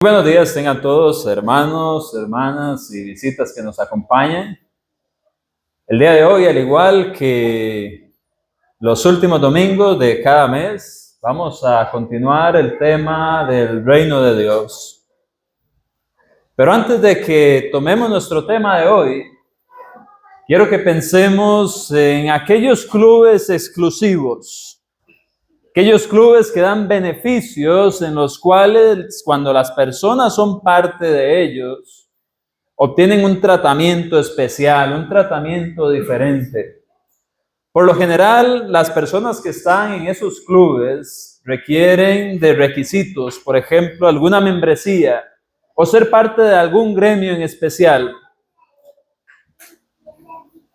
Buenos días, tengan todos, hermanos, hermanas y visitas que nos acompañan. El día de hoy, al igual que los últimos domingos de cada mes, vamos a continuar el tema del reino de Dios. Pero antes de que tomemos nuestro tema de hoy, quiero que pensemos en aquellos clubes exclusivos. Aquellos clubes que dan beneficios en los cuales, cuando las personas son parte de ellos, obtienen un tratamiento especial, un tratamiento diferente. Por lo general, las personas que están en esos clubes requieren de requisitos, por ejemplo, alguna membresía o ser parte de algún gremio en especial.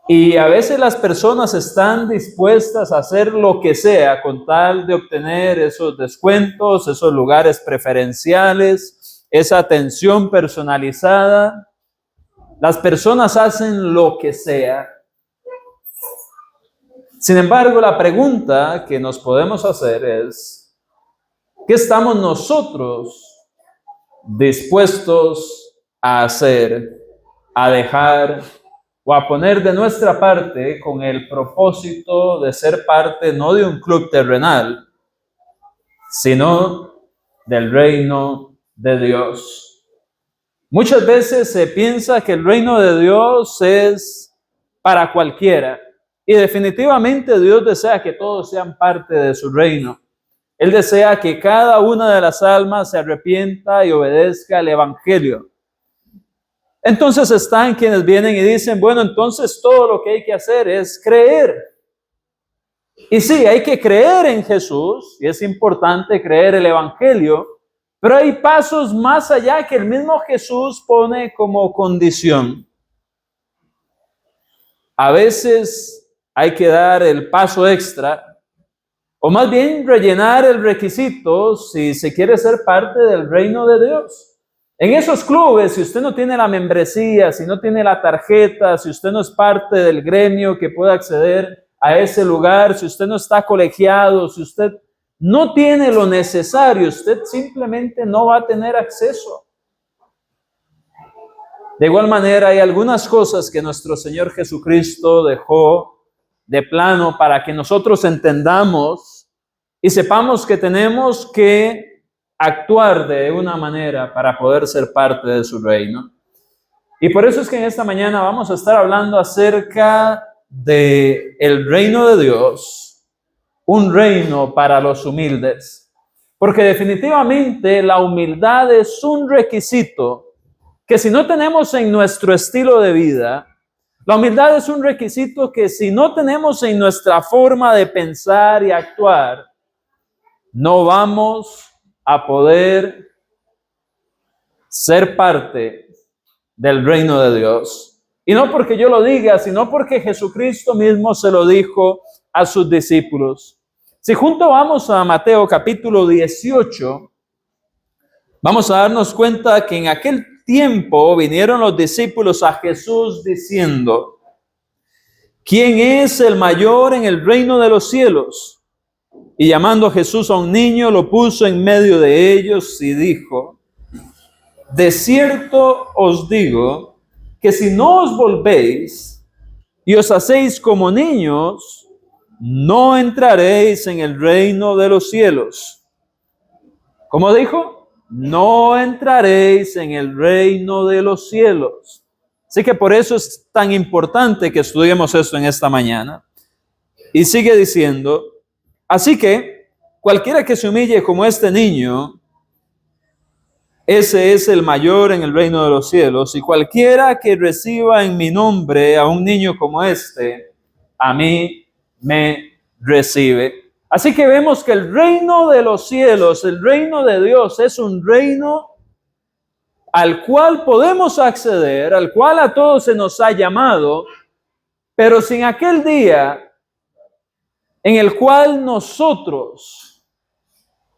Y a veces las personas están dispuestas a hacer lo que sea con tal de obtener esos descuentos, esos lugares preferenciales, esa atención personalizada. Las personas hacen lo que sea. Sin embargo, la pregunta que nos podemos hacer es, ¿qué estamos nosotros dispuestos a hacer, a dejar o a poner de nuestra parte con el propósito de ser parte no de un club terrenal, sino del reino de Dios? Muchas veces se piensa que el reino de Dios es para cualquiera, y definitivamente Dios desea que todos sean parte de su reino. Él desea que cada una de las almas se arrepienta y obedezca al evangelio. Entonces están quienes vienen y dicen, bueno, entonces todo lo que hay que hacer es creer. Y sí, hay que creer en Jesús, y es importante creer el evangelio, pero hay pasos más allá que el mismo Jesús pone como condición. A veces hay que dar el paso extra, o más bien rellenar el requisito si se quiere ser parte del reino de Dios. En esos clubes, si usted no tiene la membresía, si no tiene la tarjeta, si usted no es parte del gremio que pueda acceder a ese lugar, si usted no está colegiado, si usted no tiene lo necesario, usted simplemente no va a tener acceso. De igual manera, hay algunas cosas que nuestro Señor Jesucristo dejó de plano para que nosotros entendamos y sepamos que tenemos que actuar de una manera para poder ser parte de su reino. Y por eso es que en esta mañana vamos a estar hablando acerca de el reino de Dios, un reino para los humildes. Porque definitivamente la humildad es un requisito que si no tenemos en nuestro estilo de vida, la humildad es un requisito que si no tenemos en nuestra forma de pensar y actuar, no vamos a poder ser parte del reino de Dios. Y no porque yo lo diga, sino porque Jesucristo mismo se lo dijo a sus discípulos. Si juntos vamos a Mateo capítulo 18, vamos a darnos cuenta que en aquel tiempo vinieron los discípulos a Jesús diciendo, ¿quién es el mayor en el reino de los cielos? Y llamando a Jesús a un niño, lo puso en medio de ellos y dijo, de cierto os digo que si no os volvéis y os hacéis como niños, no entraréis en el reino de los cielos. ¿Cómo dijo? No entraréis en el reino de los cielos. Así que por eso es tan importante que estudiemos esto en esta mañana. Y sigue diciendo, así que cualquiera que se humille como este niño, ese es el mayor en el reino de los cielos. Y cualquiera que reciba en mi nombre a un niño como este, a mí me recibe. Así que vemos que el reino de los cielos, el reino de Dios, es un reino al cual podemos acceder, al cual a todos se nos ha llamado, pero sin aquel día en el cual nosotros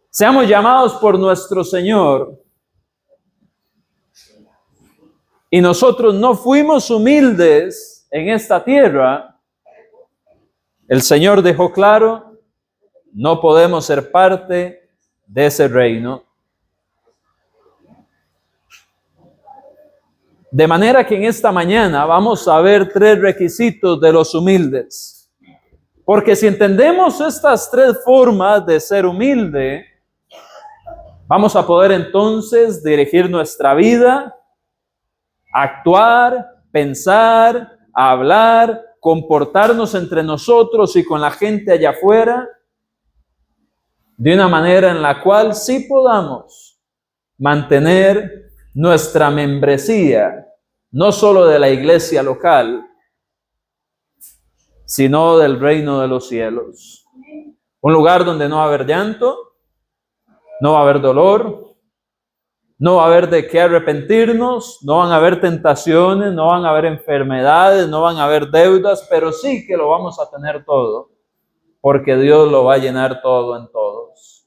seamos llamados por nuestro Señor y nosotros no fuimos humildes en esta tierra, el Señor dejó claro, no podemos ser parte de ese reino. De manera que en esta mañana vamos a ver 3 requisitos de los humildes. Porque si entendemos estas 3 formas de ser humilde, vamos a poder entonces dirigir nuestra vida, actuar, pensar, hablar, comportarnos entre nosotros y con la gente allá afuera de una manera en la cual sí podamos mantener nuestra membresía, no solo de la iglesia local, sino del reino de los cielos. Un lugar donde no va a haber llanto, no va a haber dolor, no va a haber de qué arrepentirnos, no van a haber tentaciones, no van a haber enfermedades, no van a haber deudas, pero sí que lo vamos a tener todo, porque Dios lo va a llenar todo en todos.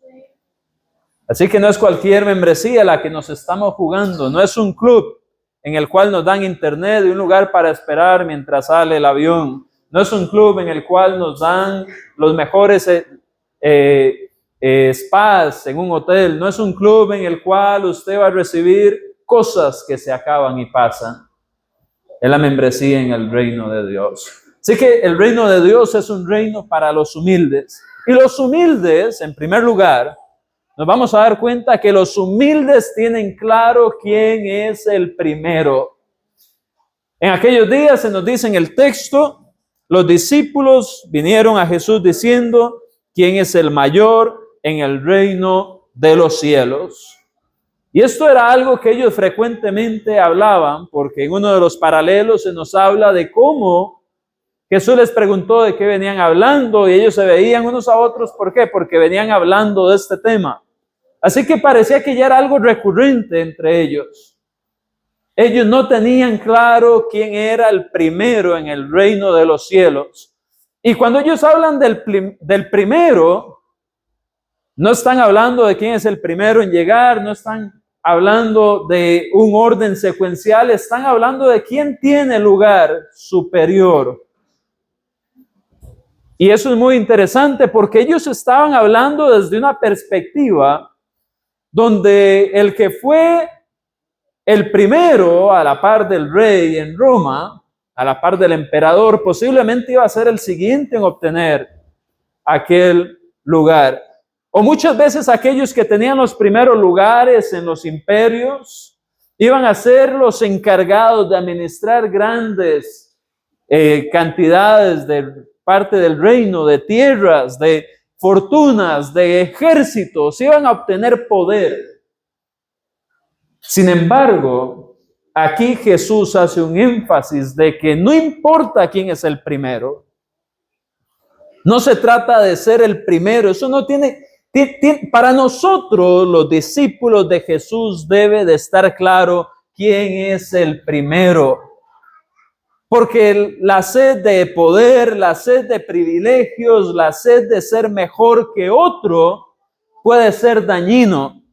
Así que no es cualquier membresía la que nos estamos jugando, no es un club en el cual nos dan internet y un lugar para esperar mientras sale el avión, no es un club en el cual nos dan los mejores spas en un hotel, no es un club en el cual usted va a recibir cosas que se acaban y pasan. Es la membresía en el reino de Dios. Así que el reino de Dios es un reino para los humildes. Y los humildes, en primer lugar, nos vamos a dar cuenta que los humildes tienen claro quién es el primero. En aquellos días se nos dice en el texto, los discípulos vinieron a Jesús diciendo, ¿quién es el mayor en el reino de los cielos? Y esto era algo que ellos frecuentemente hablaban, porque en uno de los paralelos se nos habla de cómo Jesús les preguntó de qué venían hablando y ellos se veían unos a otros. ¿Por qué? Porque venían hablando de este tema. Así que parecía que ya era algo recurrente entre ellos. Ellos no tenían claro quién era el primero en el reino de los cielos. Y cuando ellos hablan del primero, no están hablando de quién es el primero en llegar, no están hablando de un orden secuencial, están hablando de quién tiene lugar superior. Y eso es muy interesante porque ellos estaban hablando desde una perspectiva donde el que fue el primero a la par del rey en Roma, a la par del emperador, posiblemente iba a ser el siguiente en obtener aquel lugar. O muchas veces aquellos que tenían los primeros lugares en los imperios iban a ser los encargados de administrar grandes cantidades de parte del reino, de tierras, de fortunas, de ejércitos, iban a obtener poder. Sin embargo, aquí Jesús hace un énfasis de que no importa quién es el primero. No se trata de ser el primero, eso no tiene para nosotros los discípulos de Jesús debe de estar claro quién es el primero. Porque la sed de poder, la sed de privilegios, la sed de ser mejor que otro puede ser dañino.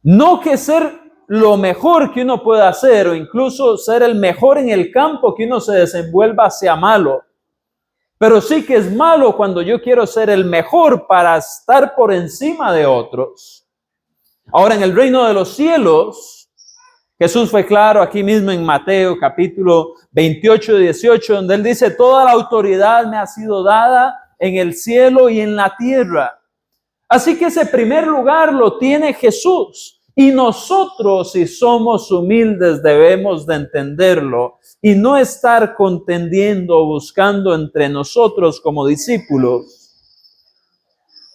No que ser lo mejor que uno pueda hacer o incluso ser el mejor en el campo que uno se desenvuelva sea malo. Pero sí que es malo cuando yo quiero ser el mejor para estar por encima de otros. Ahora, en el reino de los cielos, Jesús fue claro aquí mismo en Mateo capítulo 28 y 18, donde Él dice, toda la autoridad me ha sido dada en el cielo y en la tierra. Así que ese primer lugar lo tiene Jesús. Y nosotros, si somos humildes, debemos de entenderlo y no estar contendiendo o buscando entre nosotros como discípulos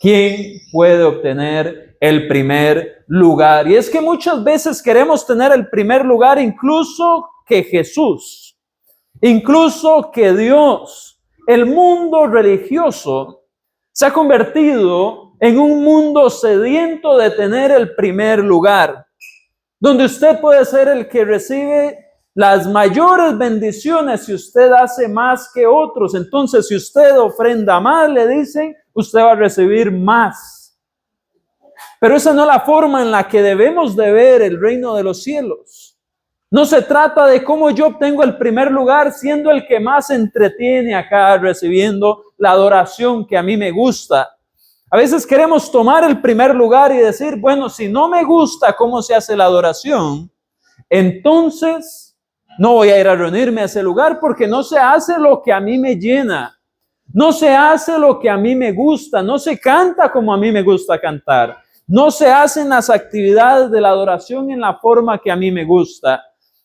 quién puede obtener el primer lugar. Y es que muchas veces queremos tener el primer lugar incluso que Jesús, incluso que Dios. El mundo religioso se ha convertido en un mundo sediento de tener el primer lugar, donde usted puede ser el que recibe las mayores bendiciones si usted hace más que otros. Entonces, si usted ofrenda más, le dicen, usted va a recibir más. Pero esa no es la forma en la que debemos de ver el reino de los cielos. No se trata de cómo yo obtengo el primer lugar siendo el que más entretiene acá, recibiendo la adoración que a mí me gusta. A veces queremos tomar el primer lugar y decir, bueno, si no me gusta cómo se hace la adoración, entonces no voy a ir a reunirme a ese lugar porque no se hace lo que a mí me llena. No se hace lo que a mí me gusta, no se canta como a mí me gusta cantar, no se hacen las actividades de la adoración en la forma que a mí me gusta.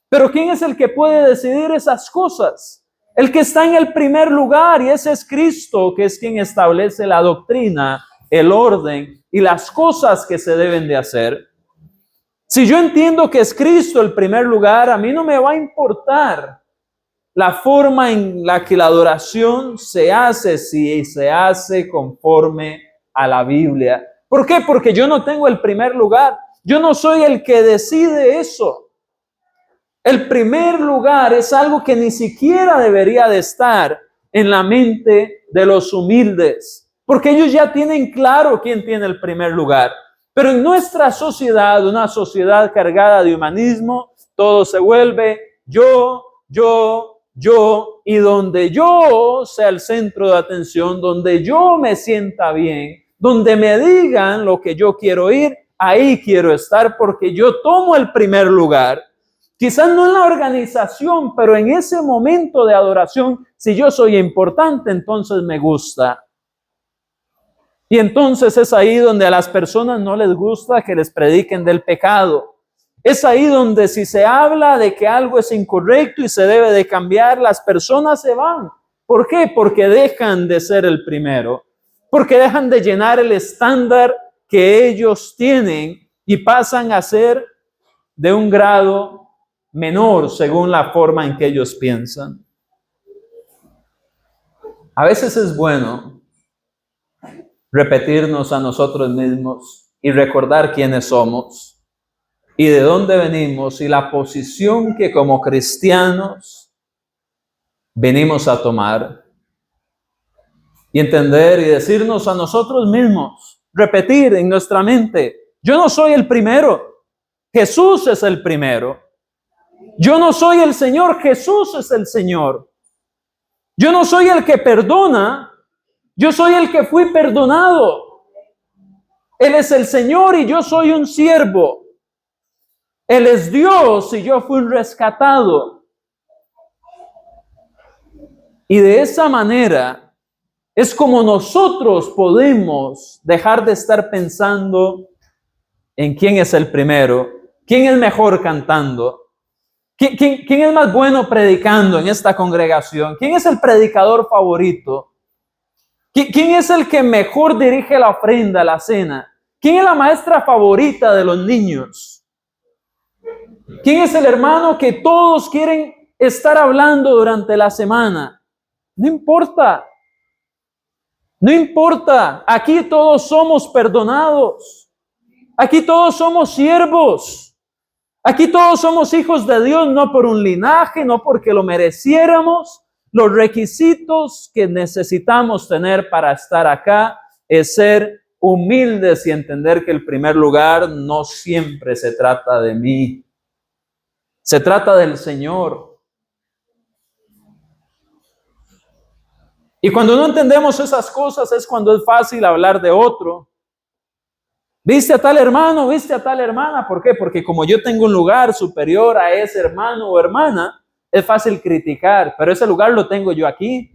Pero ¿quién es el que puede decidir esas cosas? El que está en el primer lugar, y ese es Cristo, que es quien establece la doctrina, el orden y las cosas que se deben de hacer. Si yo entiendo que es Cristo el primer lugar, a mí no me va a importar la forma en la que la adoración se hace, si se hace conforme a la Biblia. ¿Por qué? Porque yo no tengo el primer lugar. Yo no soy el que decide eso. El primer lugar es algo que ni siquiera debería de estar en la mente de los humildes, porque ellos ya tienen claro quién tiene el primer lugar. Pero en nuestra sociedad, una sociedad cargada de humanismo, todo se vuelve yo, y donde yo sea el centro de atención, donde yo me sienta bien, donde me digan lo que yo quiero oír, ahí quiero estar porque yo tomo el primer lugar. Quizás no en la organización, pero en ese momento de adoración, si yo soy importante, entonces me gusta. Y entonces es ahí donde a las personas no les gusta que les prediquen del pecado. Es ahí donde si se habla de que algo es incorrecto y se debe de cambiar, las personas se van. ¿Por qué? Porque dejan de ser el primero. Porque dejan de llenar el estándar que ellos tienen y pasan a ser de un grado menor según la forma en que ellos piensan. A veces es bueno repetirnos a nosotros mismos y recordar quiénes somos y de dónde venimos y la posición que como cristianos venimos a tomar. Y entender y decirnos a nosotros mismos, repetir en nuestra mente, yo no soy el primero, Jesús es el primero. Yo no soy el Señor, Jesús es el Señor. Yo no soy el que perdona, yo soy el que fui perdonado. Él es el Señor y yo soy un siervo. Él es Dios y yo fui un rescatado. Y de esa manera es como nosotros podemos dejar de estar pensando en quién es el primero, quién es mejor cantando, quién es más bueno predicando en esta congregación, quién es el predicador favorito, quién es el que mejor dirige la ofrenda, la cena, quién es la maestra favorita de los niños. ¿Quién es el hermano que todos quieren estar hablando durante la semana? No importa. No importa. Aquí todos somos perdonados. Aquí todos somos siervos. Aquí todos somos hijos de Dios, no por un linaje, no porque lo mereciéramos. Los requisitos que necesitamos tener para estar acá es ser humildes y entender que el primer lugar no siempre se trata de mí. Se trata del Señor. Y cuando no entendemos esas cosas es cuando es fácil hablar de otro. ¿Viste a tal hermano? ¿Viste a tal hermana? ¿Por qué? Porque como yo tengo un lugar superior a ese hermano o hermana, es fácil criticar, pero ese lugar lo tengo yo aquí.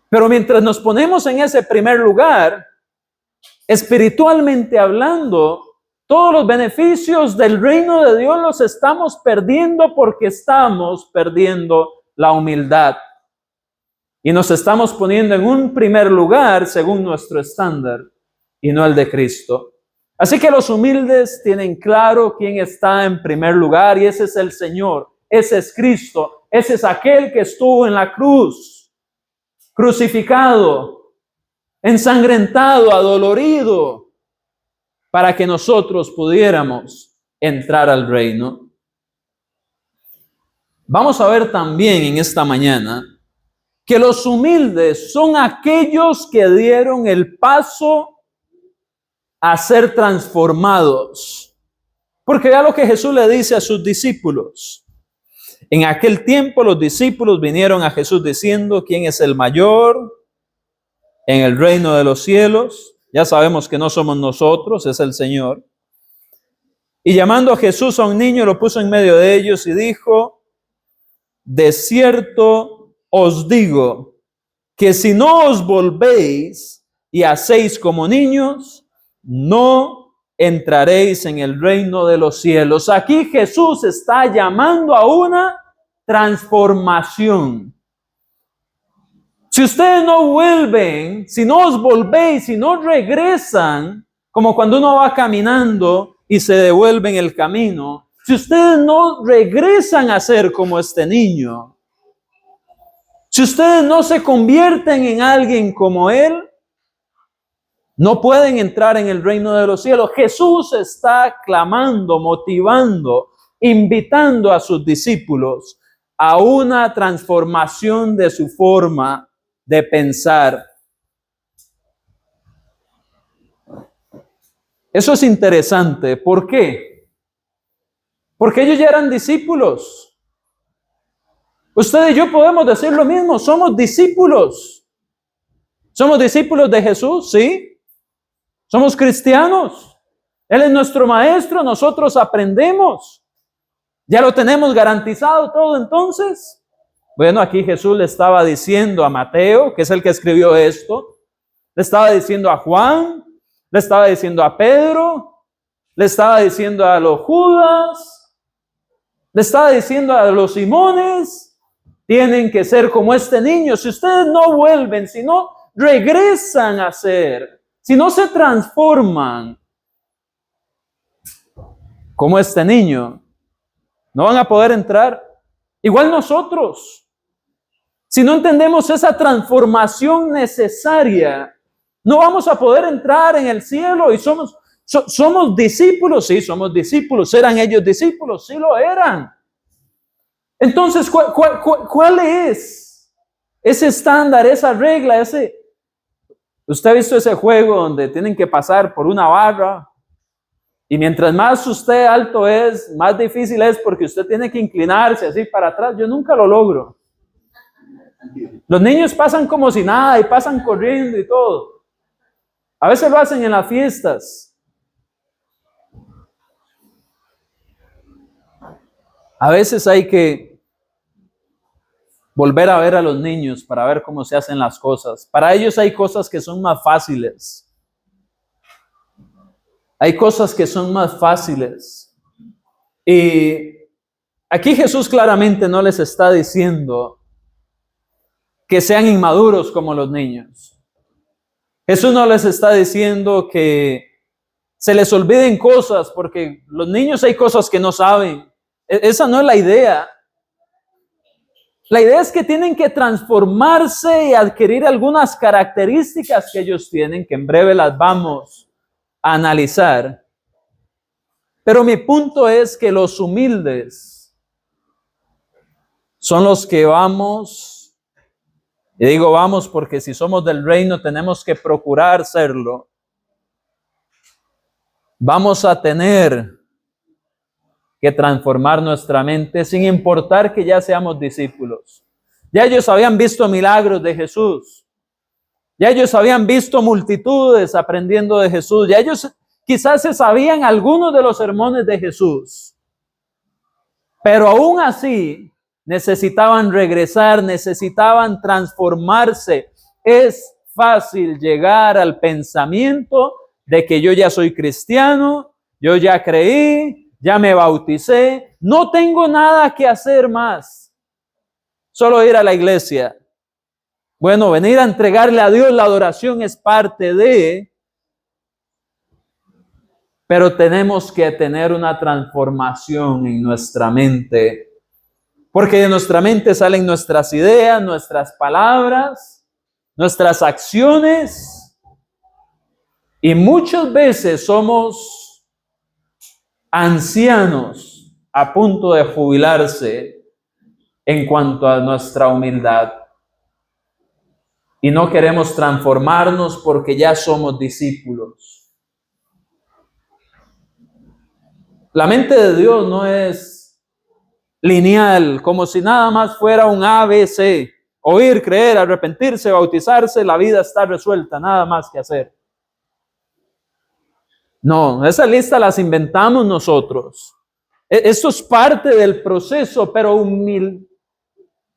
Pero mientras nos ponemos en ese primer lugar, espiritualmente hablando, todos los beneficios del reino de Dios los estamos perdiendo porque estamos perdiendo la humildad. Y nos estamos poniendo en un primer lugar según nuestro estándar y no el de Cristo. Así que los humildes tienen claro quién está en primer lugar y ese es el Señor, ese es Cristo, ese es aquel que estuvo en la cruz, crucificado, ensangrentado, adolorido, para que nosotros pudiéramos entrar al reino. Vamos a ver también en esta mañana que los humildes son aquellos que dieron el paso a ser transformados. Porque vea lo que Jesús le dice a sus discípulos. En aquel tiempo los discípulos vinieron a Jesús diciendo, ¿quién es el mayor en el reino de los cielos? Ya sabemos que no somos nosotros, es el Señor. Y llamando a Jesús a un niño, lo puso en medio de ellos y dijo: de cierto os digo, que si no os volvéis y hacéis como niños, no entraréis en el reino de los cielos. Aquí Jesús está llamando a una transformación. Si ustedes no vuelven, si no os volvéis, si no regresan, como cuando uno va caminando y se devuelve en el camino, si ustedes no regresan a ser como este niño, si ustedes no se convierten en alguien como él, no pueden entrar en el reino de los cielos. Jesús está clamando, motivando, invitando a sus discípulos a una transformación de su forma de pensar. Eso es interesante. ¿Por qué? Porque ellos ya eran discípulos. Usted y yo podemos decir lo mismo, somos discípulos. ¿Somos discípulos de Jesús? Sí. Somos cristianos. Él es nuestro maestro, nosotros aprendemos. ¿Ya lo tenemos garantizado todo entonces? Bueno, aquí Jesús le estaba diciendo a Mateo, que es el que escribió esto, le estaba diciendo a Juan, le estaba diciendo a Pedro, le estaba diciendo a los Judas, le estaba diciendo a los Simones, tienen que ser como este niño. Si ustedes no vuelven, si no regresan a ser, si no se transforman como este niño, no van a poder entrar. Igual nosotros, si no entendemos esa transformación necesaria, no vamos a poder entrar en el cielo. Y somos discípulos, sí, somos discípulos. ¿Eran ellos discípulos? Sí lo eran. Entonces, ¿cuál es ese estándar, esa regla, usted ha visto ese juego donde tienen que pasar por una barra? Y mientras más usted alto es, más difícil es porque usted tiene que inclinarse así para atrás. Yo nunca lo logro. Los niños pasan como si nada y pasan corriendo y todo. A veces lo hacen en las fiestas. A veces hay que volver a ver a los niños para ver cómo se hacen las cosas. Para ellos hay cosas que son más fáciles. Hay cosas que son más fáciles. Y aquí Jesús claramente no les está diciendo que sean inmaduros como los niños. Jesús no les está diciendo que se les olviden cosas, porque los niños hay cosas que no saben. Esa no es la idea. La idea es que tienen que transformarse y adquirir algunas características que ellos tienen, que en breve las vamos a analizar. Pero mi punto es que los humildes son los que vamos, y digo vamos porque si somos del reino tenemos que procurar serlo. Vamos a tener que transformar nuestra mente sin importar que ya seamos discípulos. Ya ellos habían visto milagros de Jesús. Ya ellos habían visto multitudes aprendiendo de Jesús. Ya ellos quizás se sabían algunos de los sermones de Jesús. Pero aún así necesitaban regresar, necesitaban transformarse. Es fácil llegar al pensamiento de que yo ya soy cristiano, yo ya creí, ya me bauticé, no tengo nada que hacer más. Solo ir a la iglesia. Bueno, venir a entregarle a Dios la adoración es parte de, pero tenemos que tener una transformación en nuestra mente, porque de nuestra mente salen nuestras ideas, nuestras palabras, nuestras acciones, y muchas veces somos ancianos a punto de jubilarse en cuanto a nuestra humildad. Y no queremos transformarnos porque ya somos discípulos. La mente de Dios no es lineal, como si nada más fuera un ABC. Oír, creer, arrepentirse, bautizarse, la vida está resuelta, nada más que hacer. No, esa lista las inventamos nosotros. Esto es parte del proceso, pero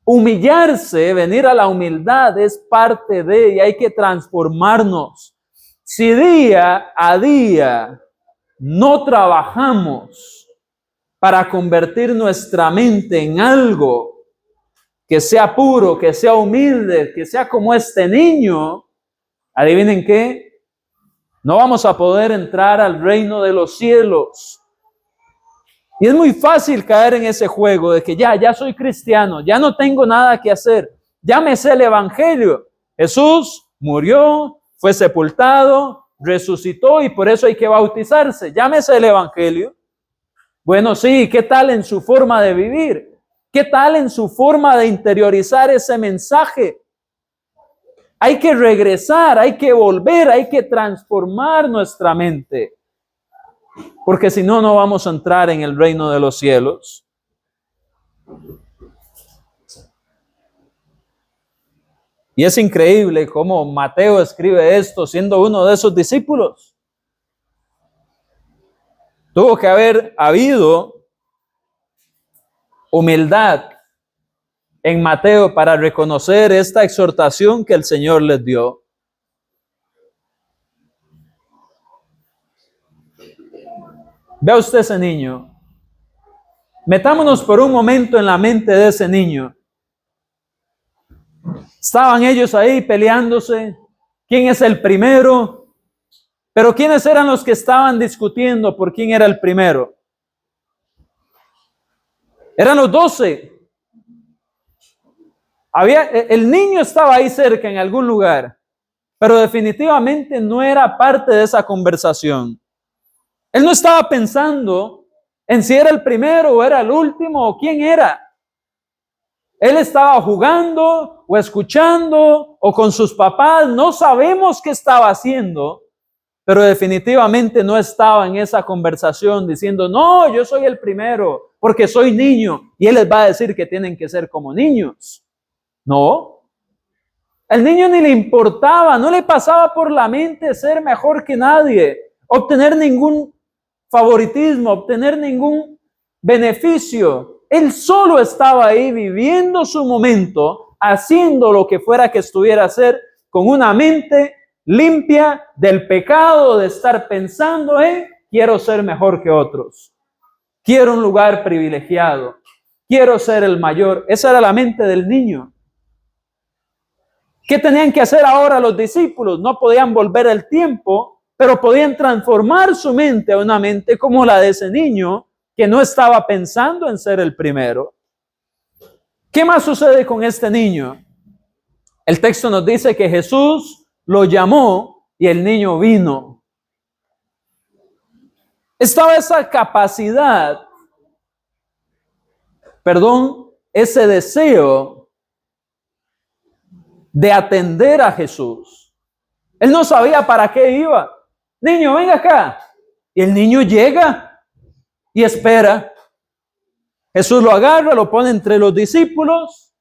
humillarse, venir a la humildad es parte de, y hay que transformarnos. Si día a día no trabajamos para convertir nuestra mente en algo que sea puro, que sea humilde, que sea como este niño, adivinen qué, no vamos a poder entrar al reino de los cielos. Y es muy fácil caer en ese juego de que ya soy cristiano, ya no tengo nada que hacer, ya me sé el evangelio. Jesús murió, fue sepultado, resucitó y por eso hay que bautizarse. Ya me sé el evangelio. Bueno, sí, ¿qué tal en su forma de vivir? ¿Qué tal en su forma de interiorizar ese mensaje? Hay que regresar, hay que volver, hay que transformar nuestra mente. Porque si no, no vamos a entrar en el reino de los cielos. Y es increíble cómo Mateo escribe esto siendo uno de esos discípulos. Tuvo que haber habido humildad en Mateo para reconocer esta exhortación que el Señor les dio. Vea usted ese niño. Metámonos por un momento en la mente de ese niño. Estaban ellos ahí peleándose. ¿Quién es el primero? Pero ¿quiénes eran los que estaban discutiendo por quién era el primero? Eran los 12. El niño estaba ahí cerca en algún lugar, pero definitivamente no era parte de esa conversación. Él no estaba pensando en si era el primero o era el último o quién era. Él estaba jugando o escuchando o con sus papás. No sabemos qué estaba haciendo, pero definitivamente no estaba en esa conversación diciendo, no, yo soy el primero porque soy niño. Y él les va a decir que tienen que ser como niños. No. Al niño ni le importaba, no le pasaba por la mente ser mejor que nadie, obtener ningún favoritismo, obtener ningún beneficio. Él solo estaba ahí viviendo su momento, haciendo lo que fuera que estuviera a hacer, con una mente limpia del pecado, de estar pensando quiero ser mejor que otros, quiero un lugar privilegiado, quiero ser el mayor. Esa era la mente del niño. ¿Qué tenían que hacer ahora los discípulos? No podían volver el tiempo, pero podían transformar su mente a una mente como la de ese niño que no estaba pensando en ser el primero. ¿Qué más sucede con este niño? El texto nos dice que Jesús lo llamó y el niño vino. Estaba esa capacidad, ese deseo de atender a Jesús. Él no sabía para qué iba. Niño, venga acá. Y el niño llega y espera. Jesús lo agarra, lo pone entre los discípulos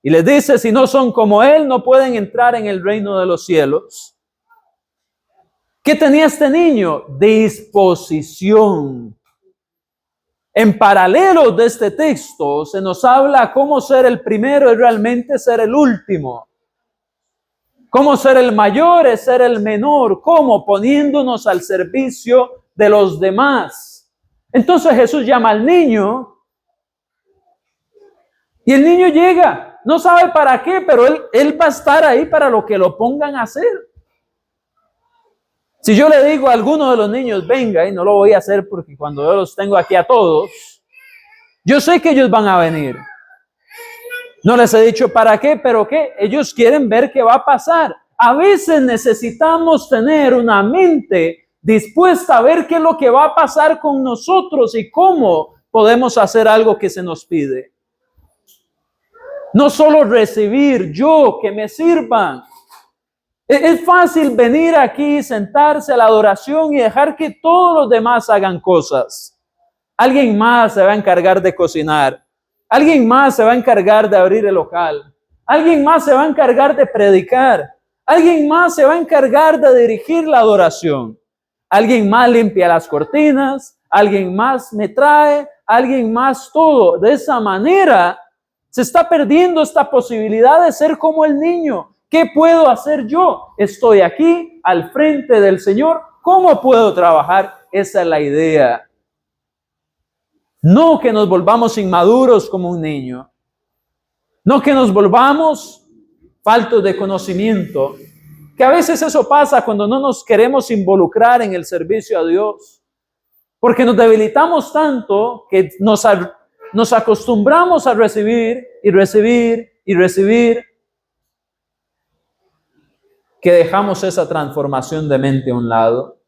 y les dice, si no son como él, no pueden entrar en el reino de los cielos. ¿Qué tenía este niño? Disposición. En paralelo de este texto se nos habla cómo ser el primero es realmente ser el último. Cómo ser el mayor es ser el menor. ¿Cómo? Poniéndonos al servicio de los demás. Entonces Jesús llama al niño y el niño llega. No sabe para qué, pero él va a estar ahí para lo que lo pongan a hacer. Si yo le digo a alguno de los niños, venga, y no lo voy a hacer porque cuando yo los tengo aquí a todos, yo sé que ellos van a venir. No les he dicho para qué, pero ¿qué? Ellos quieren ver qué va a pasar. A veces necesitamos tener una mente dispuesta a ver qué es lo que va a pasar con nosotros y cómo podemos hacer algo que se nos pide. No solo recibir, que me sirvan. Es fácil venir aquí, sentarse a la adoración y dejar que todos los demás hagan cosas. Alguien más se va a encargar de cocinar. Alguien más se va a encargar de abrir el local. Alguien más se va a encargar de predicar. Alguien más se va a encargar de dirigir la adoración. alguien más limpia las cortinas, alguien más me trae, alguien más todo. De esa manera se está perdiendo esta posibilidad de ser como el niño. ¿Qué puedo hacer yo? Estoy aquí al frente del Señor. ¿Cómo puedo trabajar? Esa es la idea. No que nos volvamos inmaduros como un niño. No que nos volvamos faltos de conocimiento. Que a veces eso pasa cuando no nos queremos involucrar en el servicio a Dios. Porque nos debilitamos tanto que nos acostumbramos a recibir y recibir y recibir, que dejamos esa transformación de mente a un lado.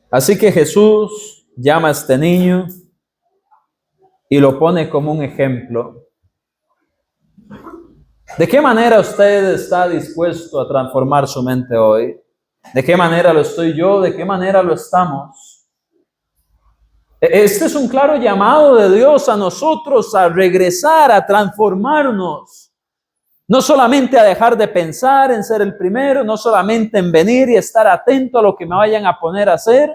Así que Jesús llama a este niño y lo pone como un ejemplo. ¿De qué manera usted está dispuesto a transformar su mente hoy? ¿De qué manera lo estoy yo? ¿De qué manera lo estamos? Este es un claro llamado de Dios a nosotros a regresar, a transformarnos. No solamente a dejar de pensar en ser el primero, no solamente en venir y estar atento a lo que me vayan a poner a hacer,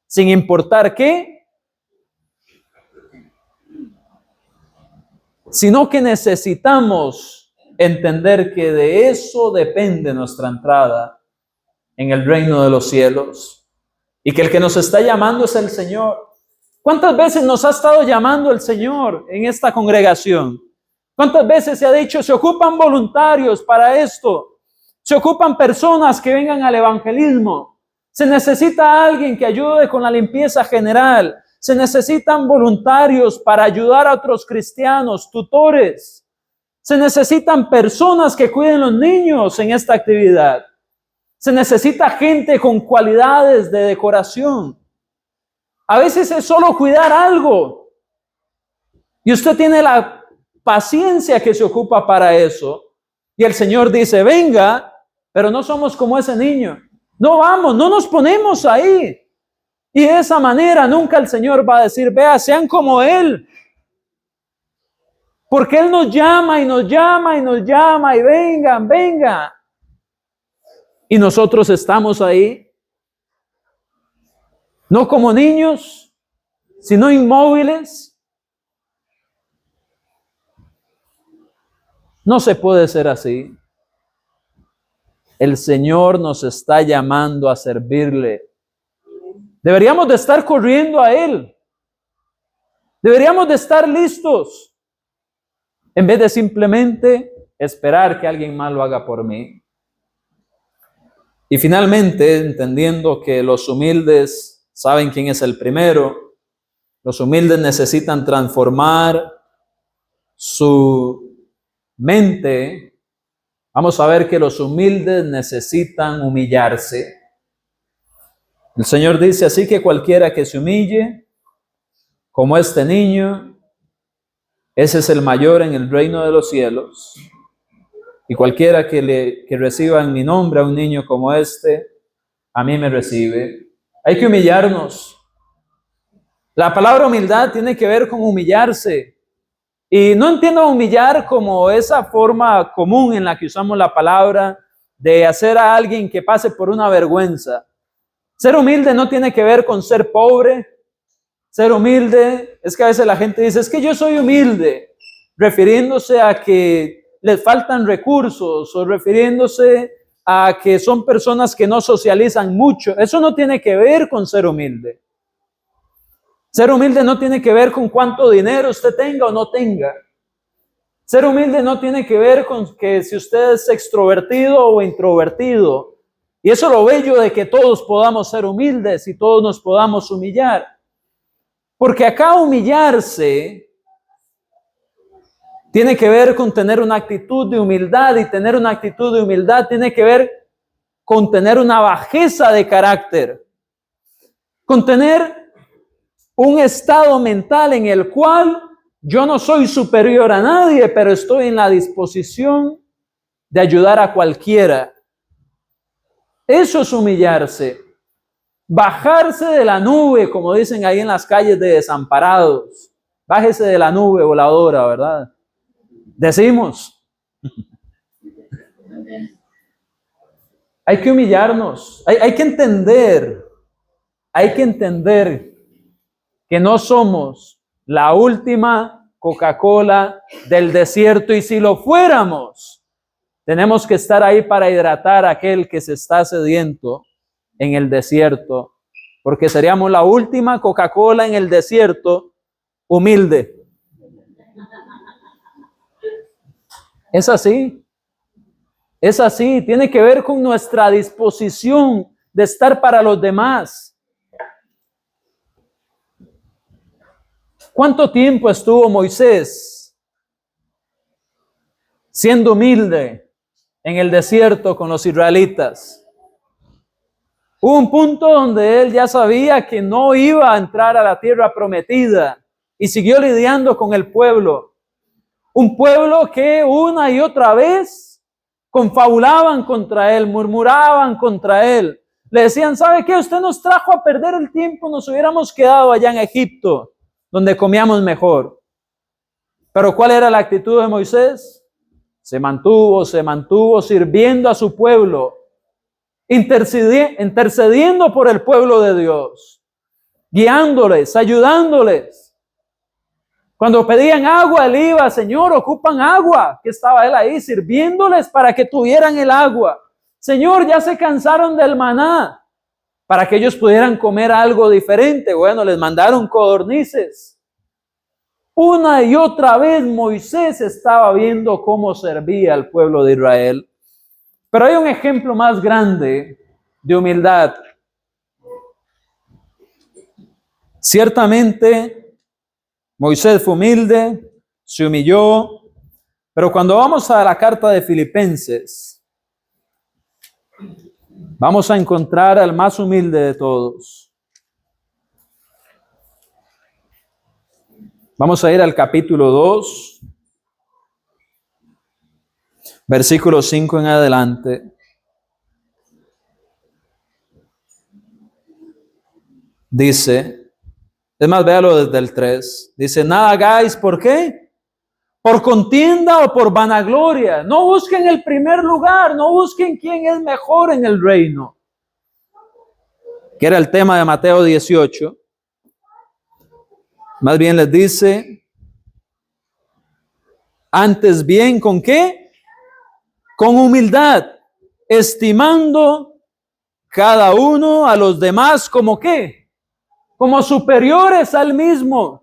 sin importar qué, sino que necesitamos entender que de eso depende nuestra entrada en el reino de los cielos y que el que nos está llamando es el Señor. ¿Cuántas veces nos ha estado llamando el Señor en esta congregación? ¿Cuántas veces se ha dicho, se ocupan voluntarios para esto? Se ocupan personas que vengan al evangelismo. Se necesita alguien que ayude con la limpieza general. Se necesitan voluntarios para ayudar a otros cristianos, tutores. Se necesitan personas que cuiden los niños en esta actividad. Se necesita gente con cualidades de decoración. A veces es solo cuidar algo. Y usted tiene la paciencia que se ocupa para eso. Y el Señor dice, venga, pero no somos como ese niño. No vamos, no nos ponemos ahí. Y de esa manera nunca el Señor va a decir, vea, sean como Él. Porque Él nos llama y nos llama y nos llama y vengan, vengan. Y nosotros estamos ahí. No como niños, sino inmóviles. No se puede ser así. El Señor nos está llamando a servirle. Deberíamos de estar corriendo a Él. Deberíamos de estar listos. En vez de simplemente esperar que alguien más lo haga por mí. Y finalmente, entendiendo que los humildes saben quién es el primero, los humildes necesitan transformar su mente. Vamos a ver que los humildes necesitan humillarse. El Señor dice, así que cualquiera que se humille, como este niño, ese es el mayor en el reino de los cielos. Y cualquiera que reciba en mi nombre a un niño como este, a mí me recibe. Hay que humillarnos. La palabra humildad tiene que ver con humillarse. Y no entiendo humillar como esa forma común en la que usamos la palabra de hacer a alguien que pase por una vergüenza. Ser humilde no tiene que ver con ser pobre. Ser humilde es que a veces la gente dice, es que yo soy humilde, refiriéndose a que les faltan recursos o refiriéndose a que son personas que no socializan mucho. Eso no tiene que ver con ser humilde. Ser humilde no tiene que ver con cuánto dinero usted tenga o no tenga. Ser humilde no tiene que ver con que si usted es extrovertido o introvertido. Y eso es lo bello de que todos podamos ser humildes y todos nos podamos humillar. Porque acá humillarse tiene que ver con tener una actitud de humildad, y tener una actitud de humildad tiene que ver con tener una bajeza de carácter, con tener un estado mental en el cual yo no soy superior a nadie, pero estoy en la disposición de ayudar a cualquiera. Eso es humillarse. Bajarse de la nube, como dicen ahí en las calles de desamparados. Bájese de la nube voladora, ¿verdad? Decimos. Hay que humillarnos, hay que entender que no somos la última Coca-Cola del desierto, y si lo fuéramos, tenemos que estar ahí para hidratar a aquel que se está sediento en el desierto, porque seríamos la última Coca-Cola en el desierto humilde. Es así. Es así, tiene que ver con nuestra disposición de estar para los demás. ¿Cuánto tiempo estuvo Moisés siendo humilde en el desierto con los israelitas? Hubo un punto donde él ya sabía que no iba a entrar a la tierra prometida y siguió lidiando con el pueblo. Un pueblo que una y otra vez confabulaban contra él, murmuraban contra él. Le decían, ¿sabe qué? Usted nos trajo a perder el tiempo, nos hubiéramos quedado allá en Egipto, donde comíamos mejor. Pero ¿cuál era la actitud de Moisés? Se mantuvo sirviendo a su pueblo, intercediendo por el pueblo de Dios, guiándoles, ayudándoles. Cuando pedían agua, él iba, Señor, ocupan agua, que estaba él ahí sirviéndoles para que tuvieran el agua. Señor, ya se cansaron del maná, para que ellos pudieran comer algo diferente. Bueno, les mandaron codornices. Una y otra vez Moisés estaba viendo cómo servía al pueblo de Israel. Pero hay un ejemplo más grande de humildad. Ciertamente, Moisés fue humilde, se humilló, pero cuando vamos a la carta de Filipenses, vamos a encontrar al más humilde de todos. Vamos a ir al capítulo 2, versículo 5 en adelante. Dice, es más, véalo desde el 3. Dice, nada hagáis, ¿por qué? Por contienda o por vanagloria. No busquen el primer lugar, no busquen quién es mejor en el reino. Que era el tema de Mateo 18. Más bien les dice, antes bien, ¿con qué? Con humildad, estimando cada uno a los demás como ¿qué? Como superiores al mismo,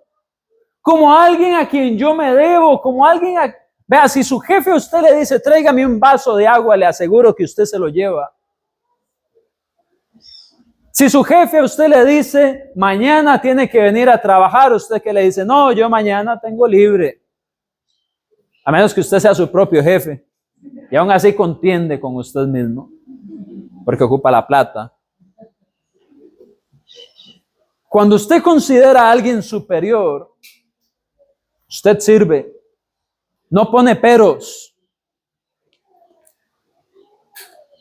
como alguien a quien yo me debo, como alguien a... Vea, si su jefe a usted le dice, tráigame un vaso de agua, le aseguro que usted se lo lleva. Si su jefe a usted le dice, mañana tiene que venir a trabajar, usted que le dice, no, yo mañana tengo libre. A menos que usted sea su propio jefe. Y aún así contiende con usted mismo, porque ocupa la plata. Cuando usted considera a alguien superior, usted sirve, no pone peros.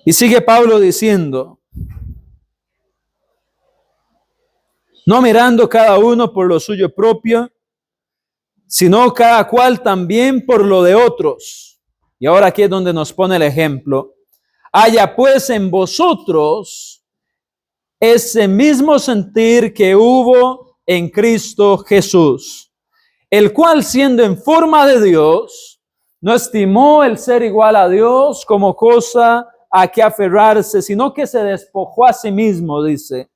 Y sigue Pablo diciendo, no mirando cada uno por lo suyo propio, sino cada cual también por lo de otros. Y ahora aquí es donde nos pone el ejemplo. Haya pues en vosotros ese mismo sentir que hubo en Cristo Jesús, el cual siendo en forma de Dios, no estimó el ser igual a Dios como cosa a que aferrarse, sino que se despojó a sí mismo, dice,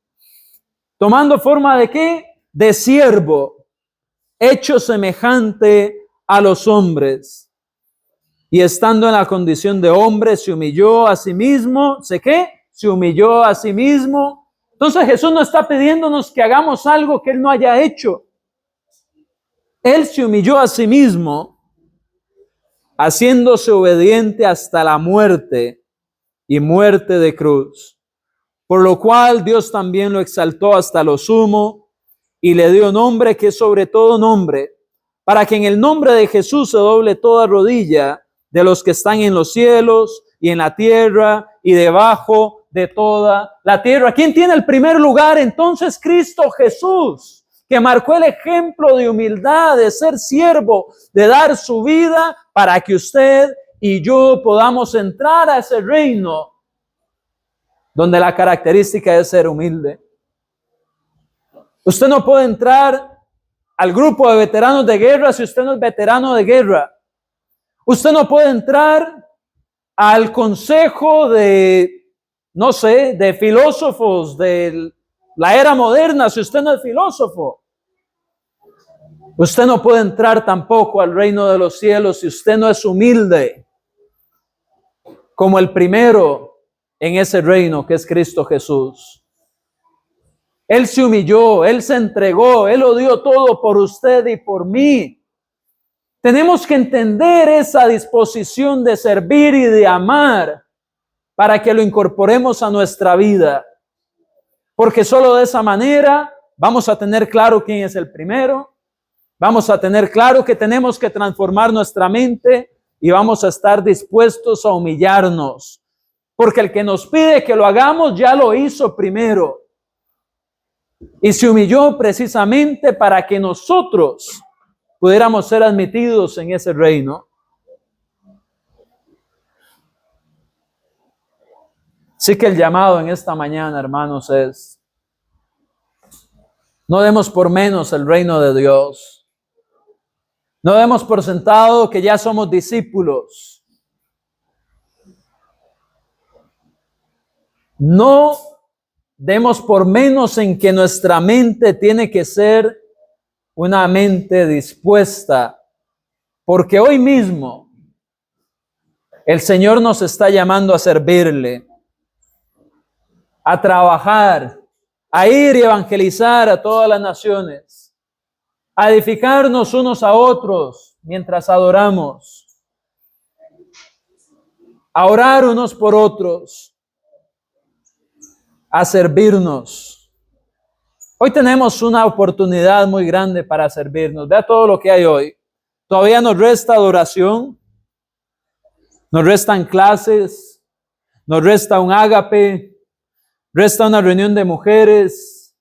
tomando forma de ¿qué? De siervo, hecho semejante a los hombres, y estando en la condición de hombre, se humilló a sí mismo, ¿sé qué? Se humilló a sí mismo. Entonces Jesús no está pidiéndonos que hagamos algo que Él no haya hecho. Él se humilló a sí mismo, haciéndose obediente hasta la muerte y muerte de cruz. Por lo cual Dios también lo exaltó hasta lo sumo y le dio nombre que es sobre todo nombre, para que en el nombre de Jesús se doble toda rodilla de los que están en los cielos y en la tierra y debajo de toda la tierra. ¿Quién tiene el primer lugar? Entonces Cristo Jesús, que marcó el ejemplo de humildad, de ser siervo, de dar su vida para que usted y yo podamos entrar a ese reino donde la característica es ser humilde. Usted no puede entrar al grupo de veteranos de guerra si usted no es veterano de guerra. Usted no puede entrar al consejo de, no sé, de filósofos de la era moderna si usted no es filósofo. Usted no puede entrar tampoco al reino de los cielos si usted no es humilde, como el primero en ese reino que es Cristo Jesús. Él se humilló, Él se entregó, Él lo dio todo por usted y por mí. Tenemos que entender esa disposición de servir y de amar para que lo incorporemos a nuestra vida. Porque solo de esa manera vamos a tener claro quién es el primero, vamos a tener claro que tenemos que transformar nuestra mente y vamos a estar dispuestos a humillarnos. Porque el que nos pide que lo hagamos ya lo hizo primero. Y se humilló precisamente para que nosotros pudiéramos ser admitidos en ese reino. Así que el llamado en esta mañana, hermanos, es: no demos por menos el reino de Dios. No demos por sentado que ya somos discípulos. No demos por menos en que nuestra mente tiene que ser una mente dispuesta, porque hoy mismo el Señor nos está llamando a servirle, a trabajar, a ir y evangelizar a todas las naciones, a edificarnos unos a otros mientras adoramos, a orar unos por otros, a servirnos. Hoy tenemos una oportunidad muy grande para servirnos. Vea todo lo que hay hoy. Todavía nos resta adoración, nos restan clases, nos resta un ágape, resta una reunión de mujeres,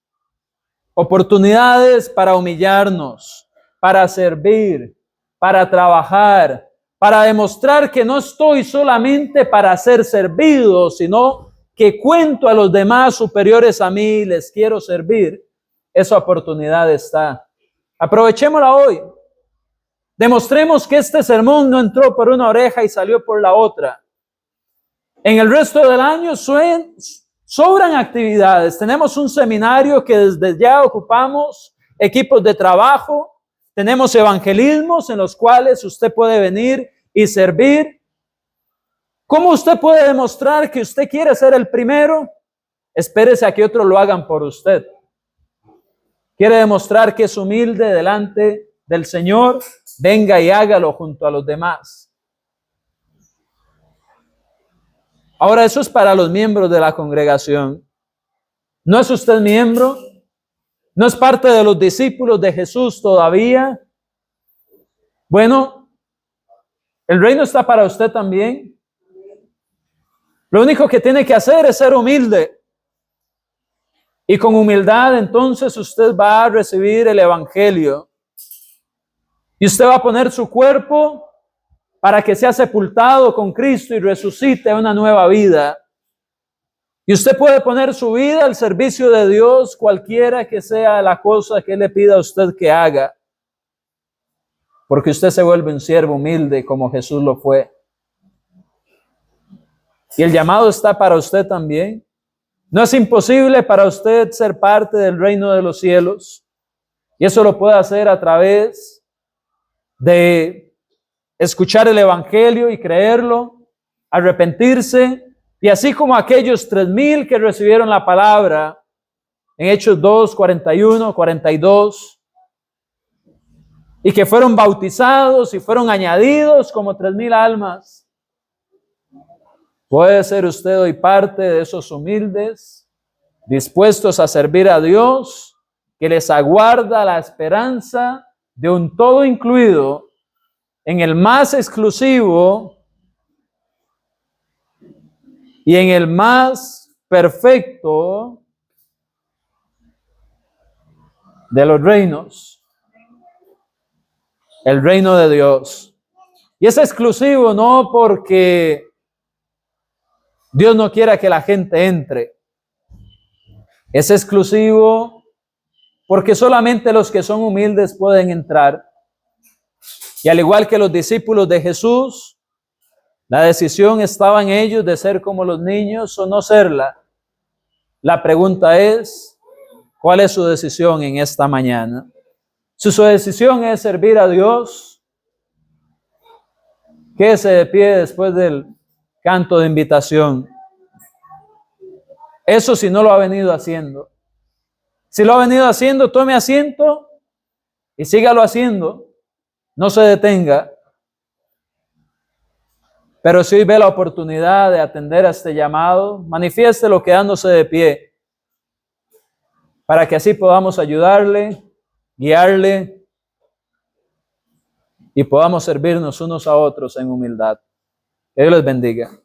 oportunidades para humillarnos, para servir, para trabajar, para demostrar que no estoy solamente para ser servido, sino que cuento a los demás superiores a mí, les quiero servir. Esa oportunidad está. Aprovechémosla hoy. Demostremos que este sermón no entró por una oreja y salió por la otra. En el resto del año sobran actividades. Tenemos un seminario que desde ya ocupamos, equipos de trabajo, tenemos evangelismos en los cuales usted puede venir y servir. ¿Cómo usted puede demostrar que usted quiere ser el primero? Espérese a que otros lo hagan por usted. Quiere demostrar que es humilde delante del Señor, venga y hágalo junto a los demás. Ahora, eso es para los miembros de la congregación. ¿No es usted miembro? ¿No es parte de los discípulos de Jesús todavía? Bueno, el reino está para usted también. Lo único que tiene que hacer es ser humilde. Y con humildad entonces usted va a recibir el evangelio. Y usted va a poner su cuerpo para que sea sepultado con Cristo y resucite una nueva vida. Y usted puede poner su vida al servicio de Dios, cualquiera que sea la cosa que Él le pida a usted que haga. Porque usted se vuelve un siervo humilde como Jesús lo fue. Y el llamado está para usted también. No es imposible para usted ser parte del reino de los cielos. Y eso lo puede hacer a través de escuchar el evangelio y creerlo, arrepentirse. Y así como aquellos 3,000 que recibieron la palabra en Hechos 2, 41, 42, y que fueron bautizados y fueron añadidos como 3,000 almas. Puede ser usted hoy parte de esos humildes, dispuestos a servir a Dios, que les aguarda la esperanza de un todo incluido en el más exclusivo y en el más perfecto de los reinos, el reino de Dios. Y es exclusivo no porque Dios no quiere que la gente entre. Es exclusivo porque solamente los que son humildes pueden entrar. Y al igual que los discípulos de Jesús, la decisión estaba en ellos de ser como los niños o no serla. La pregunta es, ¿cuál es su decisión en esta mañana? Si su decisión es servir a Dios, quédese de pie después del canto de invitación. Eso si no lo ha venido haciendo. Si lo ha venido haciendo, tome asiento y sígalo haciendo. No se detenga. Pero si hoy ve la oportunidad de atender a este llamado, manifiéstelo quedándose de pie, para que así podamos ayudarle, guiarle y podamos servirnos unos a otros en humildad. Que Dios les bendiga.